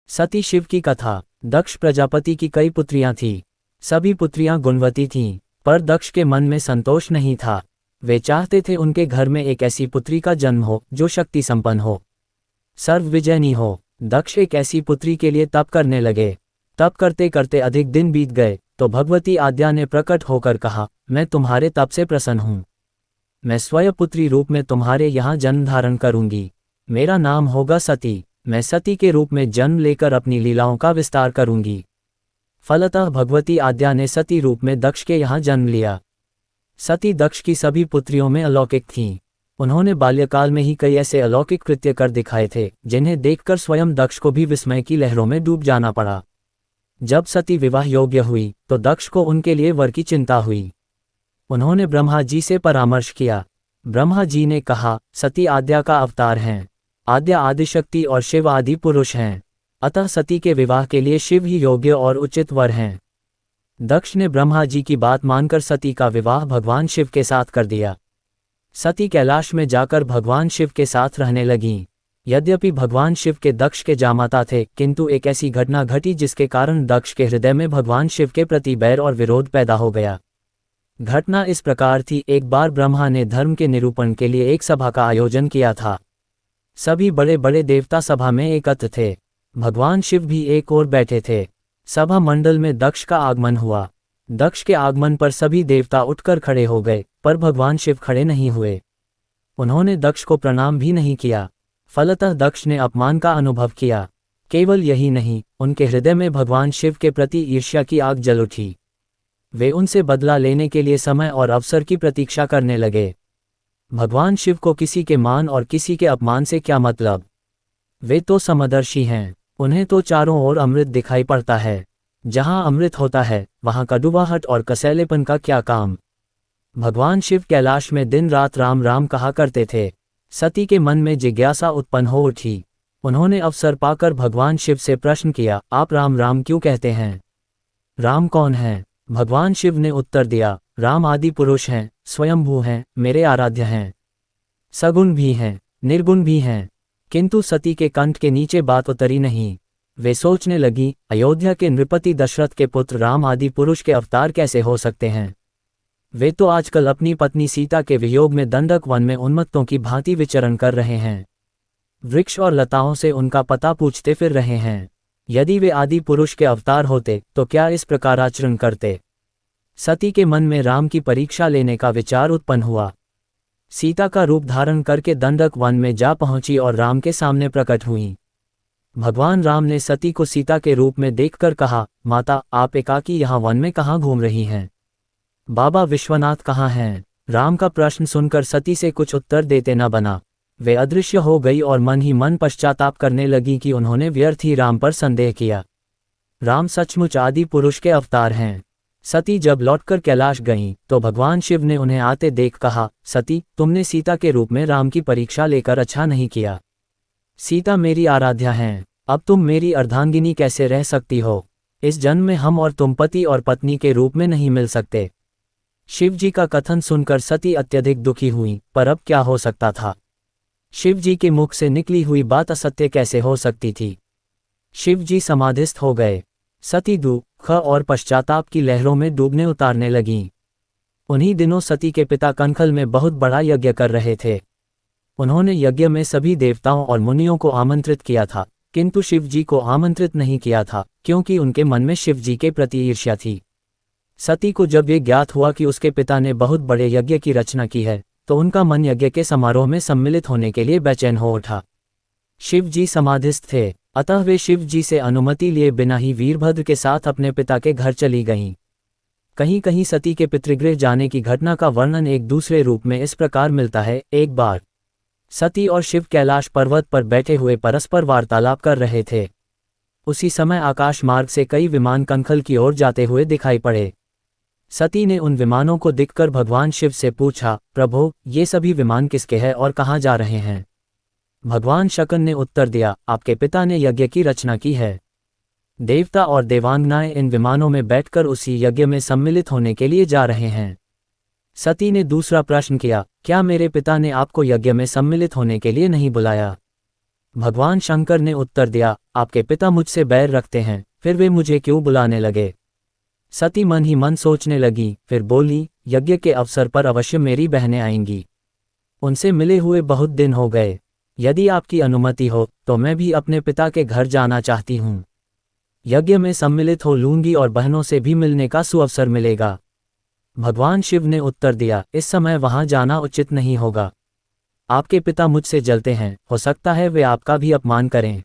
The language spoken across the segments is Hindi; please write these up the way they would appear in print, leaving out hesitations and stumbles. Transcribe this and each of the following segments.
सती शिव की कथा। दक्ष प्रजापति की कई पुत्रियां थीं। सभी पुत्रियां गुणवती थीं, पर दक्ष के मन में संतोष नहीं था। वे चाहते थे उनके घर में एक ऐसी पुत्री का जन्म हो जो शक्ति संपन्न हो, सर्वविजयनी हो। दक्ष एक ऐसी पुत्री के लिए तप करने लगे। तप करते करते अधिक दिन बीत गए तो भगवती आद्या ने प्रकट होकर कहा, मैं तुम्हारे तप से प्रसन्न हूँ। मैं स्वयं पुत्री रूप में तुम्हारे यहाँ जन्म धारण करूंगी। मेरा नाम होगा सती। मैं सती के रूप में जन्म लेकर अपनी लीलाओं का विस्तार करूंगी। फलतः भगवती आद्या ने सती रूप में दक्ष के यहाँ जन्म लिया। सती दक्ष की सभी पुत्रियों में अलौकिक थीं। उन्होंने बाल्यकाल में ही कई ऐसे अलौकिक कृत्य कर दिखाए थे जिन्हें देखकर स्वयं दक्ष को भी विस्मय की लहरों में डूब जाना पड़ा। जब सती विवाह योग्य हुई तो दक्ष को उनके लिए वर की चिंता हुई। उन्होंने ब्रह्मा जी से परामर्श किया। ब्रह्मा जी ने कहा, सती आद्या का अवतार हैं। आद्या आदिशक्ति और शिव आदि पुरुष हैं, अतः सती के विवाह के लिए शिव ही योग्य और उचित वर हैं। दक्ष ने ब्रह्मा जी की बात मानकर सती का विवाह भगवान शिव के साथ कर दिया। सती कैलाश में जाकर भगवान शिव के साथ रहने लगीं। यद्यपि भगवान शिव के दक्ष के जामाता थे, किंतु एक ऐसी घटना घटी जिसके कारण दक्ष के हृदय में भगवान शिव के प्रति बैर और विरोध पैदा हो गया। घटना इस प्रकार थी, एक बार ब्रह्मा ने धर्म के निरूपण के लिए एक सभा का आयोजन किया था। सभी बड़े बड़े देवता सभा में एकत्र थे। भगवान शिव भी एक ओर बैठे थे। सभा मंडल में दक्ष का आगमन हुआ। दक्ष के आगमन पर सभी देवता उठकर खड़े हो गए, पर भगवान शिव खड़े नहीं हुए। उन्होंने दक्ष को प्रणाम भी नहीं किया। फलतः दक्ष ने अपमान का अनुभव किया। केवल यही नहीं, उनके हृदय में भगवान शिव के प्रति ईर्ष्या की आग जल उठी। वे उनसे बदला लेने के लिए समय और अवसर की प्रतीक्षा करने लगे। भगवान शिव को किसी के मान और किसी के अपमान से क्या मतलब? वे तो समदर्शी हैं, उन्हें तो चारों ओर अमृत दिखाई पड़ता है। जहां अमृत होता है वहां कड़वाहट और कसैलेपन का क्या काम? भगवान शिव कैलाश में दिन रात राम राम कहा करते थे। सती के मन में जिज्ञासा उत्पन्न हो उठी। उन्होंने अवसर पाकर भगवान शिव से प्रश्न किया, आप राम राम क्यों कहते हैं? राम कौन है? भगवान शिव ने उत्तर दिया, राम आदि पुरुष हैं, स्वयंभू हैं, मेरे आराध्य हैं। सगुण भी हैं, निर्गुण भी हैं। किंतु सती के कंठ के नीचे बात उतरी नहीं। वे सोचने लगी, अयोध्या के नृपति दशरथ के पुत्र राम आदि पुरुष के अवतार कैसे हो सकते हैं? वे तो आजकल अपनी पत्नी सीता के वियोग में दंडक वन में उन्मत्तों की भांति विचरण कर रहे हैं। वृक्ष और लताओं से उनका पता पूछते फिर रहे हैं। यदि वे आदि पुरुष के अवतार होते तो क्या इस प्रकार आचरण करते? सती के मन में राम की परीक्षा लेने का विचार उत्पन्न हुआ। सीता का रूप धारण करके दंडक वन में जा पहुंची और राम के सामने प्रकट हुई। भगवान राम ने सती को सीता के रूप में देखकर कहा, माता, आप एकाकी यहाँ वन में कहाँ घूम रही हैं? बाबा विश्वनाथ कहाँ हैं? राम का प्रश्न सुनकर सती से कुछ उत्तर देते न बना। वे अदृश्य हो गई और मन ही मन पश्चाताप करने लगी कि उन्होंने व्यर्थ ही राम पर संदेह किया। राम सचमुच आदि पुरुष के अवतार हैं। सती जब लौटकर कैलाश गईं तो भगवान शिव ने उन्हें आते देख कहा, सती, तुमने सीता के रूप में राम की परीक्षा लेकर अच्छा नहीं किया। सीता मेरी आराध्या हैं, अब तुम मेरी अर्धांगिनी कैसे रह सकती हो? इस जन्म में हम और तुम पति और पत्नी के रूप में नहीं मिल सकते। शिव जी का कथन सुनकर सती अत्यधिक दुखी हुई, पर अब क्या हो सकता था? शिव जी के मुख से निकली हुई बात असत्य कैसे हो सकती थी? शिव जी समाधिस्थ हो गए। सती दुख और पश्चाताप की लहरों में डूबने उतारने लगीं। उन्हीं दिनों सती के पिता कनखल में बहुत बड़ा यज्ञ कर रहे थे। उन्होंने यज्ञ में सभी देवताओं और मुनियों को आमंत्रित किया था, किंतु शिव जी को आमंत्रित नहीं किया था, क्योंकि उनके मन में शिव जी के प्रति ईर्ष्या थी। सती को जब ये ज्ञात हुआ कि उसके पिता ने बहुत बड़े यज्ञ की रचना की है, तो उनका मन यज्ञ के समारोह में सम्मिलित होने के लिए बेचैन हो उठा। शिव जी समाधिस्थ थे, अतः वे शिव जी से अनुमति लिए बिना ही वीरभद्र के साथ अपने पिता के घर चली गईं। कहीं कहीं सती के पितृगृह जाने की घटना का वर्णन एक दूसरे रूप में इस प्रकार मिलता है। एक बार सती और शिव कैलाश पर्वत पर बैठे हुए परस्पर वार्तालाप कर रहे थे। उसी समय आकाश मार्ग से कई विमान कनखल की ओर जाते हुए दिखाई पड़े। सती ने उन विमानों को देखकर भगवान शिव से पूछा, प्रभो, ये सभी विमान किसके हैं और कहाँ जा रहे हैं? भगवान शक्र ने उत्तर दिया, आपके पिता ने यज्ञ की रचना की है। देवता और देवांगनाएं इन विमानों में बैठकर उसी यज्ञ में सम्मिलित होने के लिए जा रहे हैं। सती ने दूसरा प्रश्न किया, क्या मेरे पिता ने आपको यज्ञ में सम्मिलित होने के लिए नहीं बुलाया? भगवान शंकर ने उत्तर दिया, आपके पिता मुझसे बैर रखते हैं, फिर वे मुझे क्यों बुलाने लगे? सती मन ही मन सोचने लगी, फिर बोली, यज्ञ के अवसर पर अवश्य मेरी बहनें आएंगी। उनसे मिले हुए बहुत दिन हो गए। यदि आपकी अनुमति हो तो मैं भी अपने पिता के घर जाना चाहती हूँ। यज्ञ में सम्मिलित हो लूंगी और बहनों से भी मिलने का सुअवसर मिलेगा। भगवान शिव ने उत्तर दिया, इस समय वहां जाना उचित नहीं होगा। आपके पिता मुझसे जलते हैं, हो सकता है वे आपका भी अपमान करें।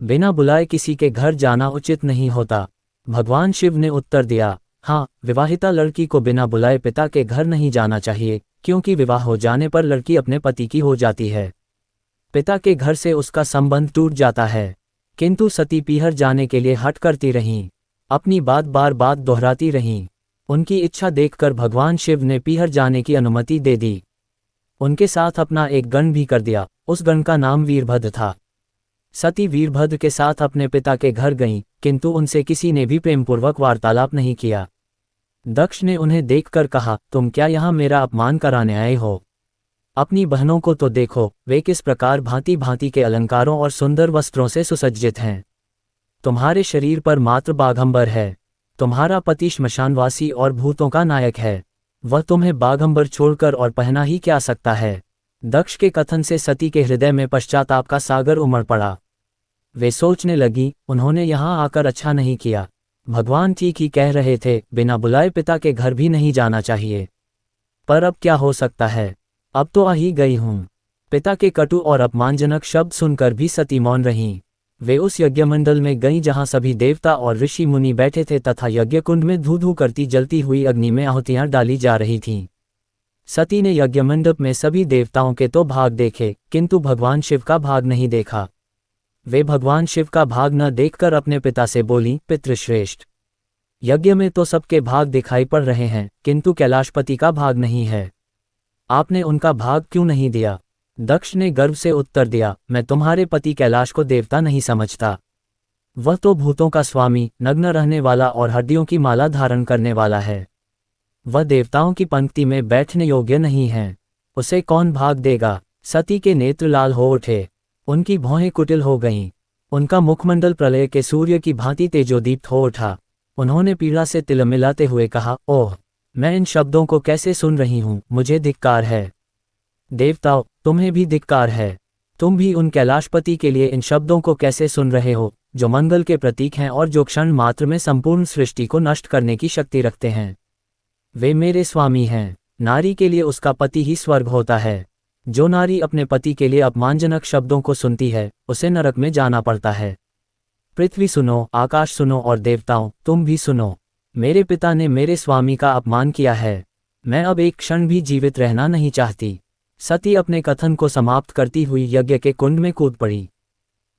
बिना बुलाए किसी के घर जाना उचित नहीं होता। भगवान शिव ने उत्तर दिया, हाँ, विवाहिता लड़की को बिना बुलाए पिता के घर नहीं जाना चाहिए, क्योंकि विवाह हो जाने पर लड़की अपने पति की हो जाती है। पिता के घर से उसका संबंध टूट जाता है। किंतु सती पीहर जाने के लिए हठ करती रहीं, अपनी बात बार बार दोहराती रहीं। उनकी इच्छा देखकर भगवान शिव ने पीहर जाने की अनुमति दे दी। उनके साथ अपना एक गण भी कर दिया। उस गण का नाम वीरभद्र था। सती वीरभद्र के साथ अपने पिता के घर गईं, किंतु उनसे किसी ने भी प्रेमपूर्वक वार्तालाप नहीं किया। दक्ष ने उन्हें देखकर कहा, तुम क्या यहाँ मेरा अपमान कराने आए हो? अपनी बहनों को तो देखो, वे किस प्रकार भांति भांति के अलंकारों और सुंदर वस्त्रों से सुसज्जित हैं। तुम्हारे शरीर पर मात्र बाघंबर है। तुम्हारा पति श्मशानवासी और भूतों का नायक है। वह तुम्हें बाघंबर छोड़कर और पहना ही क्या सकता है? दक्ष के कथन से सती के हृदय में पश्चाताप का सागर उमड़ पड़ा। वे सोचने लगी, उन्होंने यहाँ आकर अच्छा नहीं किया। भगवान ठीक ही कह रहे थे, बिना बुलाए पिता के घर भी नहीं जाना चाहिए। पर अब क्या हो सकता है? अब तो आ ही गई हूँ। पिता के कटु और अपमानजनक शब्द सुनकर भी सती मौन रहीं। वे उस यज्ञमंडल में गईं जहाँ सभी देवता और ऋषि मुनि बैठे थे तथा यज्ञकुंड में धू धू करती जलती हुई अग्नि में आहुतियाँ डाली जा रही थीं। सती ने यज्ञमंडप में सभी देवताओं के तो भाग देखे, किंतु भगवान शिव का भाग नहीं देखा। वे भगवान शिव का भाग न देखकर अपने पिता से बोली, पितृश्रेष्ठ, यज्ञ में तो सबके भाग दिखाई पड़ रहे हैं, किंतु कैलाशपति का भाग नहीं है। आपने उनका भाग क्यों नहीं दिया? दक्ष ने गर्व से उत्तर दिया, मैं तुम्हारे पति कैलाश को देवता नहीं समझता। वह तो भूतों का स्वामी, नग्न रहने वाला और हड्डियों की माला धारण करने वाला है। वह देवताओं की पंक्ति में बैठने योग्य नहीं है। उसे कौन भाग देगा? सती के नेत्र लाल हो उठे। उनकी भौहें कुटिल हो गईं। उनका मुखमंडल प्रलय के सूर्य की भांति तेजोदीप्त हो उठा। उन्होंने पीड़ा से तिलमिलाते हुए कहा, ओह, मैं इन शब्दों को कैसे सुन रही हूँ, मुझे धिक्कार है। देवताओं, तुम्हें भी धिक्कार है। तुम भी उन कैलाशपति के लिए इन शब्दों को कैसे सुन रहे हो, जो मंगल के प्रतीक हैं और जो क्षण मात्र में संपूर्ण सृष्टि को नष्ट करने की शक्ति रखते हैं। वे मेरे स्वामी हैं। नारी के लिए उसका पति ही स्वर्ग होता है। जो नारी अपने पति के लिए अपमानजनक शब्दों को सुनती है, उसे नरक में जाना पड़ता है। पृथ्वी सुनो, आकाश सुनो और देवताओं, तुम भी सुनो। मेरे पिता ने मेरे स्वामी का अपमान किया है। मैं अब एक क्षण भी जीवित रहना नहीं चाहती। सती अपने कथन को समाप्त करती हुई यज्ञ के कुंड में कूद पड़ी।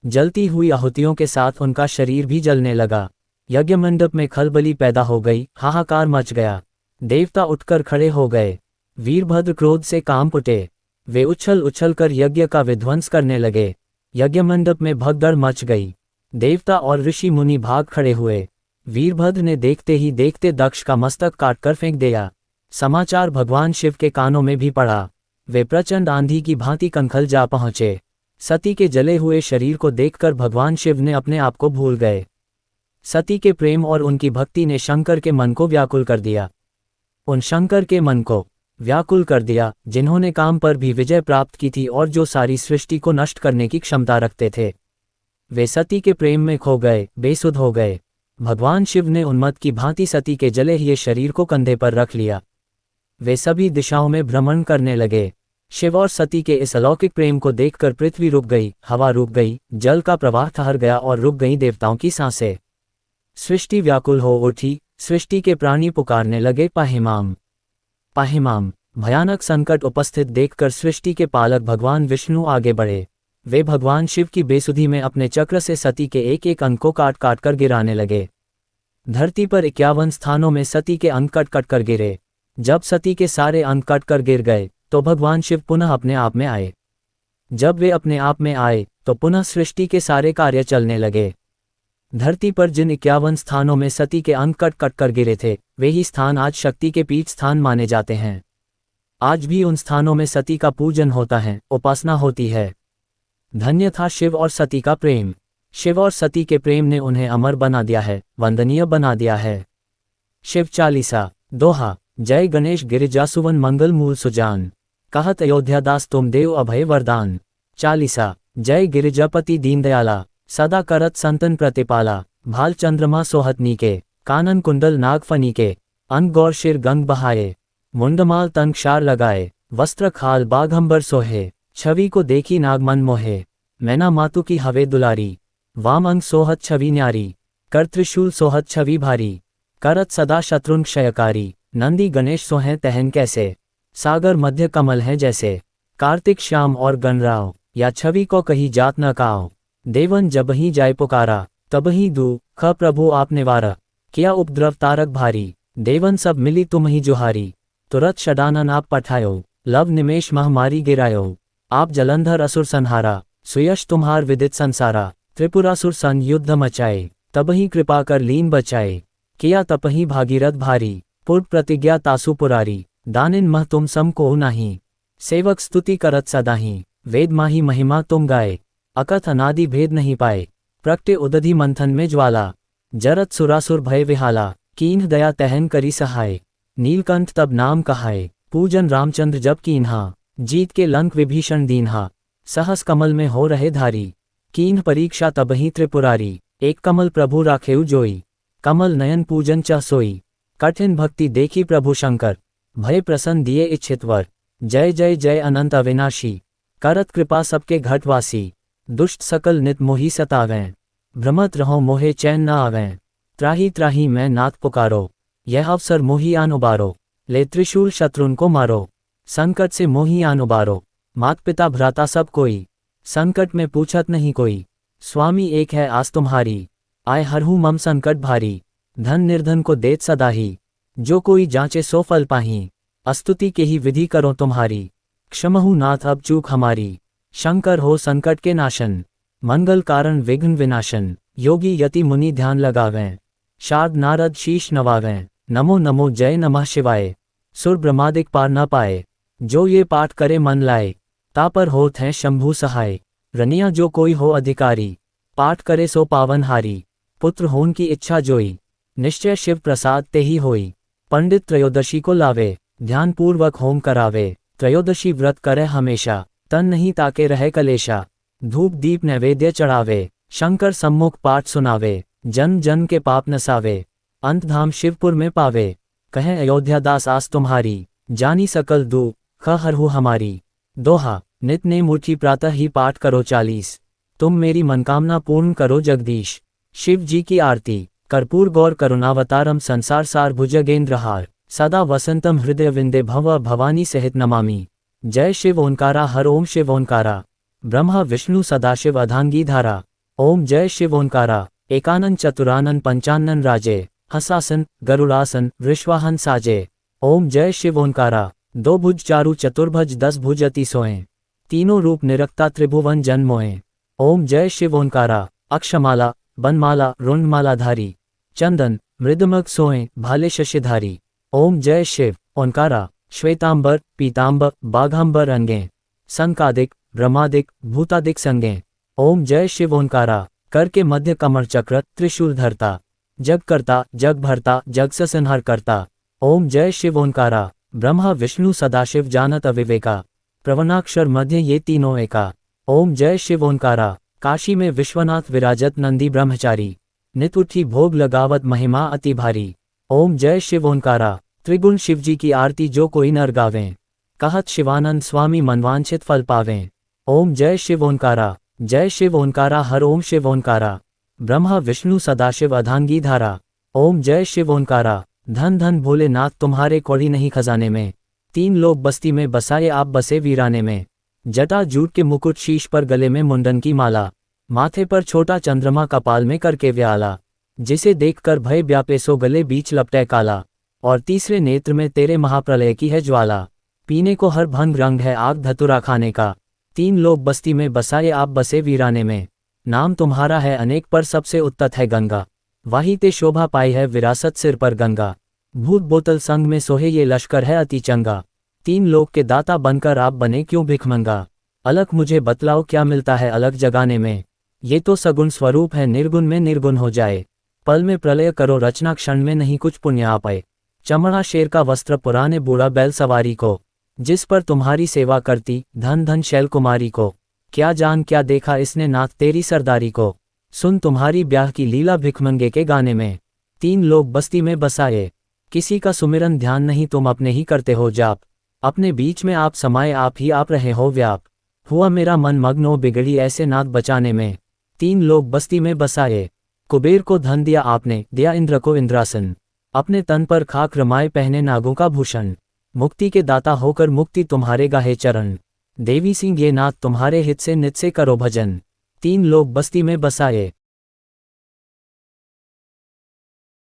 जलती हुई आहुतियों के साथ उनका शरीर भी जलने लगा। यज्ञ मंडप में खलबली पैदा हो गई, हाहाकार मच गया। देवता उठकर खड़े हो गए। वीरभद्र क्रोध से कांप उठे। वे उछल उछल कर यज्ञ का विध्वंस करने लगे। यज्ञ मंडप में भगदड़ मच गई। देवता और ऋषि मुनि भाग खड़े हुए। वीरभद्र ने देखते ही देखते दक्ष का मस्तक काटकर फेंक दिया। समाचार भगवान शिव के कानों में भी पड़ा। वे प्रचंड आंधी की भांति कनखल जा पहुंचे। सती के जले हुए शरीर को देखकर भगवान शिव ने अपने आप को भूल गए। सती के प्रेम और उनकी भक्ति ने शंकर के मन को व्याकुल कर दिया। उन शंकर के मन को व्याकुल कर दिया जिन्होंने काम पर भी विजय प्राप्त की थी और जो सारी सृष्टि को नष्ट करने की क्षमता रखते थे। वे सती के प्रेम में खो गए, बेसुध हो गए। भगवान शिव ने उन्मत्त की भांति सती के जले हुए शरीर को कंधे पर रख लिया। वे सभी दिशाओं में भ्रमण करने लगे। शिव और सती के इस अलौकिक प्रेम को देखकर पृथ्वी रुक गई, हवा रुक गई, जल का प्रवाह ठहर गया और रुक गई देवताओं की सांसें। सृष्टि व्याकुल हो उठी। सृष्टि के प्राणी पुकारने लगे, पाहिमाम पाहिमाम। भयानक संकट उपस्थित देखकर सृष्टि के पालक भगवान विष्णु आगे बढ़े। वे भगवान शिव की बेसुधी में अपने चक्र से सती के एक एक अंग को काट काट कर गिराने लगे। धरती पर 51 स्थानों में सती के अंग कट कट कर गिरे। जब सती के सारे अंग कट कर गिर गए तो भगवान शिव पुनः अपने आप में आए। जब वे अपने आप में आए तो पुनः सृष्टि के सारे कार्य चलने लगे। धरती पर जिन 51 स्थानों में सती के अंग कट कट कर गिरे थे, वे ही स्थान आज शक्ति के पीठ स्थान माने जाते हैं। आज भी उन स्थानों में सती का पूजन होता है, उपासना होती है। धन्य था शिव और सती का प्रेम। शिव और सती के प्रेम ने उन्हें अमर बना दिया है, वंदनीय बना दिया है। शिव चालीसा। दोहा। जय गणेश गिरिजासुवन मंगल मूल सुजान, कहत अयोध्यादास तुम देव अभय वरदान। चालीसा। जय गिरिजापति दीनदयाला, सदा करत संतन प्रतिपाला। भाल चंद्रमा सोहत नीके, कानन कुंडल नाग फनीके। अंग गौर शिर गंग बहाए, मुंडमाल तन क्षार लगाए। वस्त्र खाल बाघंबर सोहे, छवि को देखी नाग मन मोहे। मैना मातु की हवे दुलारी, वाम अंग सोहत छवि न्यारी। कर त्रिशूल सोहत छवि भारी, करत सदा शत्रुन क्षयकारी। नंदी गणेश सोहें तहन कैसे, सागर मध्य कमल है जैसे। कार्तिक श्याम और गणराव, या छवि को कही जात न काओ। देवन जब ही जाय पुकारा, तब ही दू ख प्रभु आप निवारा। किया उपद्रव तारक भारी, देवन सब मिली तुम ही जुहारी। तुरत षडानन आप पठायो, लव निमेश महामारी गिरायो। आप जलंधर असुर संहारा, सुयश तुम्हार विदित संसारा। त्रिपुरासुर सन युद्ध मचाए, तब ही कृपा कर लीन बचाए। किया तपहि भागीरथ भारी, पूर्व प्रतिज्ञा तासु पुरारी। दानिन मह तुम सम को नाही, सेवक स्तुति करत सदाही। वेद माही महिमा तुम गाए, अकथ अनादि भेद नहीं पाए। प्रगटे उदधि मंथन में ज्वाला, जरत सुरासुर भय विहाला। कीन्ह दया तहन करी सहाय, नीलकंठ तब नाम कहाए। पूजन रामचंद्र जब कीन्हा, जीत के लंक विभीषण दीन्हा। सहस कमल में हो रहे धारी, कीन्ह परीक्षा तबहि त्रिपुरारी। एक कमल प्रभु राखेउ जोई, कमल नयन पूजन च सोई। कठिन भक्ति देखी प्रभु शंकर, भय प्रसन्न दिए इच्छित वर। जय जय जय अनंत अविनाशी, करत कृपा सबके घटवासी। दुष्ट सकल नित मोहि सतावें, भ्रमत रहो मोहे चैन न आवें। त्राही त्राही मैं नाथ पुकारो, यह अवसर मोहि आन उबारो। ले त्रिशूल शत्रुन को मारो, संकट से मोहि आन उबारो। मात पिता भ्राता सब कोई, संकट में पूछत नहीं कोई। स्वामी एक है आस तुम्हारी, आय हरहु मम संकट भारी। धन निर्धन को देत सदाही, जो कोई जांचे सो फल पाही। अस्तुति के ही विधि करो तुम्हारी, क्षमहु नाथ अब चूक हमारी। शंकर हो संकट के नाशन, मंगल कारण विघ्न विनाशन। योगी यति मुनि ध्यान लगावें, शारद नारद शीश नवावें। नमो नमो जय नमः शिवाय, सुर ब्रह्मादिक पार न पाए। जो ये पाठ करे मन लाए, तापर होत हैं शंभु सहाय। रनिया जो कोई हो अधिकारी, पाठ करे सो पावन हारी। पुत्र होन की इच्छा जोई, निश्चय शिव प्रसाद ते ही होई। पंडित त्रयोदशी को लावे, ध्यान पूर्वक होम करावे। त्रयोदशी व्रत करे हमेशा, तन नहीं ताके रहे कलेशा। धूप दीप नैवेद्य चढ़ावे, शंकर सम्मुख पाठ सुनावे। जन जन के पाप नसावे, अंत धाम शिवपुर में पावे। कहें अयोध्यादास आस तुम्हारी, जानी सकल दुख ख हरहु हमारी। दोहा। नित नेम उठी प्रातः ही पाठ करो 40, तुम मेरी मनकामना पूर्ण करो जगदीश। शिव जी की आरती। कर्पूर गौर करुणावतारम संसार सार भुजगेंद्रहार। सदा वसंतम हृदय विंदे भव भवानी सहित नमामि। जय शिव ओंकारा हर ओम शिव ओंकारा, ब्रह्मा विष्णु सदाशिव अधांगी धारा। ओम जय शिव ओंकारा, एकानन चतुरानन पंचानन राजे। हंसासन गरुड़ासन वृषवाहन साजे। ओम जय शिव ओंकारा, दो भुज चारु चतुर्भुज 10 भुज अति सोएं। तीनों रूप निरक्ता त्रिभुवन जन मोएं। ओम जय शिव ओंकारा, अक्षमाला बनमाला रुंडमालाधारी। चंदन मृदमग सोएं भाले शशिधारी। ओम जय शिव ओंकारा, श्वेतांबर पीतांबर बाघांबर अंगें। संकादिक ब्रह्मादिक भूतादिक संगें। ओम जय शिव ओंकारा, कर के मध्य कमर चक्र त्रिशूल धरता। जग करता जग भरता जग संहार करता। ओम जय शिव ओंकारा, ब्रह्मा विष्णु सदाशिव जानत अविवेका। प्रवनाक्षर मध्य ये तीनों एका। ओम जय शिव ओंकारा, काशी में विश्वनाथ विराजत नंदी ब्रह्मचारी। नित उठी भोग लगावत महिमा अति भारी। ओम जय शिव ओंकारा, त्रिगुण शिवजी की आरती जो कोई नर गावें। कहत शिवानंद स्वामी मनवांछित फल पावें। ओम जय शिव ओंकारा, जय शिव ओंकारा हर ओम शिव ओंकारा। ब्रह्मा विष्णु सदाशिव अधांगी धारा। ओम जय शिव ओंकारा, धन धन भोलेनाथ तुम्हारे कौड़ी नहीं खजाने में। 3 लोग बस्ती में बसाए आप बसे वीराने में। जटा जूट के मुकुट शीश पर गले में मुंडन की माला। माथे पर छोटा चंद्रमा कपाल में करके व्याला। जिसे देखकर भय व्यापे सो गले बीच लपटे काला। और तीसरे नेत्र में तेरे महाप्रलय की है ज्वाला। पीने को हर भंग रंग है आग धतुरा खाने का। 3 लोग बस्ती में बसाए आप बसे वीराने में। नाम तुम्हारा है अनेक पर सबसे उत्तत है गंगा। वाही ते शोभा पाई है विरासत सिर पर गंगा। भूत बोतल संग में सोहे ये लश्कर है अति चंगा। 3 लोग के दाता बनकर आप बने क्यों भिखमंगा। अलग मुझे बतलाओ क्या मिलता है अलग जगाने में। ये तो सगुण स्वरूप है, निर्गुण में निर्गुण हो जाए। पल में प्रलय करो रचना, क्षण में नहीं कुछ पुण्य आ पाए। चमड़ा शेर का वस्त्र पुराने बूढ़ा बैल सवारी को, जिस पर तुम्हारी सेवा करती, धन धन शैल कुमारी को। क्या जान क्या देखा इसने नाथ तेरी सरदारी को, सुन तुम्हारी ब्याह की लीला भिखमंगे के गाने में। 3 लोग बस्ती में बसाए, किसी का सुमिरन ध्यान नहीं, तुम अपने ही करते हो जाप। अपने बीच में आप समाये, आप ही आप रहे हो व्याप। हुआ मेरा मन मग्नो बिगड़ी ऐसे नाथ बचाने में। 3 लोग बस्ती में बसाए, कुबेर को धन दिया आपने, दिया इंद्र को इंद्रासन। अपने तन पर खाक रमाए, पहने नागों का भूषण। मुक्ति के दाता होकर मुक्ति तुम्हारे गाहे चरण। देवी सिंह ये नाथ तुम्हारे हित से नित से करो भजन। 3 लोग बस्ती में बसाए।